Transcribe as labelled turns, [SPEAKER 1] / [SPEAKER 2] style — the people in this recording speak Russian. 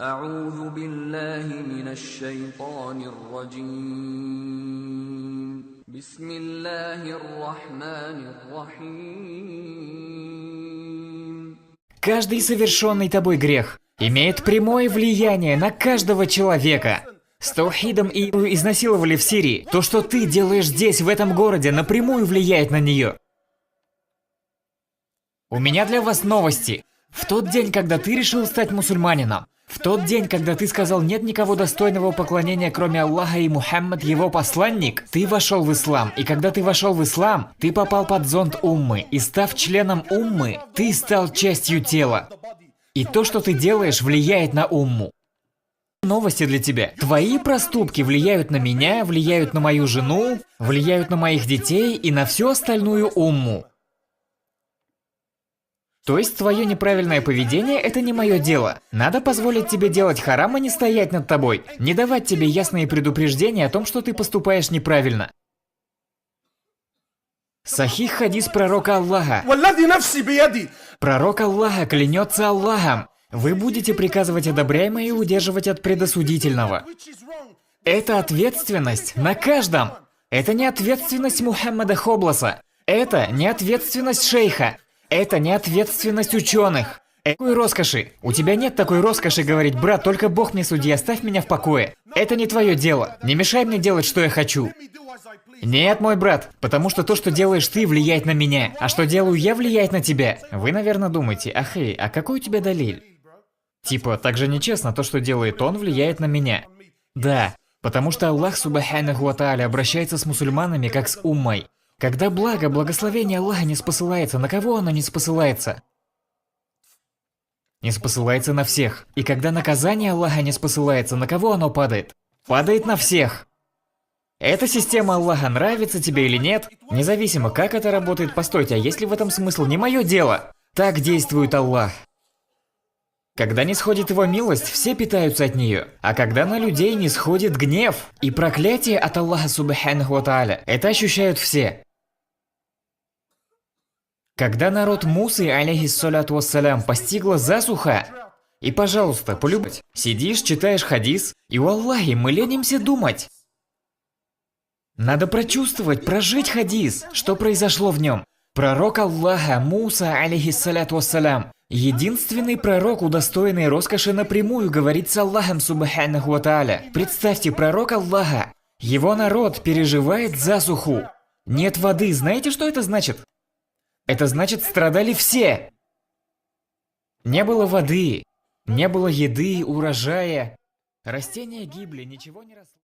[SPEAKER 1] أعوذ بالله من الشيطان الرجيم بسم الله الرحمن الرحيم.
[SPEAKER 2] Каждый совершенный тобой грех имеет прямое влияние на каждого человека. С Таухидом и изнасиловали в Сирии. То, что ты делаешь здесь, в этом городе, напрямую влияет на нее. У меня для вас новости. В тот день, когда ты решил стать мусульманином, в тот день, когда ты сказал «нет никого достойного поклонения, кроме Аллаха, и Мухаммад его посланник», ты вошел в ислам. И когда ты вошел в ислам, ты попал под зонт уммы. И став членом уммы, ты стал частью тела. И то, что ты делаешь, влияет на умму. Новости для тебя. Твои проступки влияют на меня, влияют на мою жену, влияют на моих детей и на всю остальную умму. То есть твое неправильное поведение – это не мое дело. Надо позволить тебе делать харам и не стоять над тобой. Не давать тебе ясные предупреждения о том, что ты поступаешь неправильно. Сахих хадис пророка Аллаха. Пророк Аллаха клянется Аллахом. Вы будете приказывать одобряемое и удерживать от предосудительного. Это ответственность на каждом. Это не ответственность Мухаммада Хобласа. Это не ответственность шейха. Это не ответственность ученых. Такой роскоши. У тебя нет такой роскоши говорить: брат, только Бог мне судья, оставь меня в покое. Это не твое дело. Не мешай мне делать, что я хочу. Нет, мой брат, потому что то, что делаешь ты, влияет на меня, а что делаю я, влияет на тебя. Вы, наверное, думаете: ахей, а какой у тебя далиль? Типа, так же нечестно, то, что делает он, влияет на меня. Да, потому что Аллах Субханаху ва Тааля обращается с мусульманами как с уммой. Когда благо, благословение Аллаха не спосылается, на кого оно не спосылается? Не спосылается на всех. И когда наказание Аллаха не спосылается, на кого оно падает? Падает на всех. Эта система Аллаха нравится тебе или нет? Независимо, как это работает, постойте, а есть ли в этом смысл? Не мое дело. Так действует Аллах. Когда не сходит его милость, все питаются от нее. А когда на людей не сходит гнев и проклятие от Аллаха Субханаху ва Тааля, это ощущают все. Когда народ Мусы, алейхиссаляту вассалям, постигла засуха, и, пожалуйста, полюбить, сидишь, читаешь хадис, и валлахи, мы ленимся думать. Надо прочувствовать, прожить хадис, что произошло в нем. Пророк Аллаха, Муса, алейхиссаляту вассалям, единственный пророк, удостоенный роскоши напрямую говорить с Аллахом Субханаху ва Тааля. Представьте, пророк Аллаха, его народ переживает засуху. Нет воды, знаете, что это значит? Это значит, страдали все. Не было воды, не было еды, урожая. Растения гибли, ничего не росло.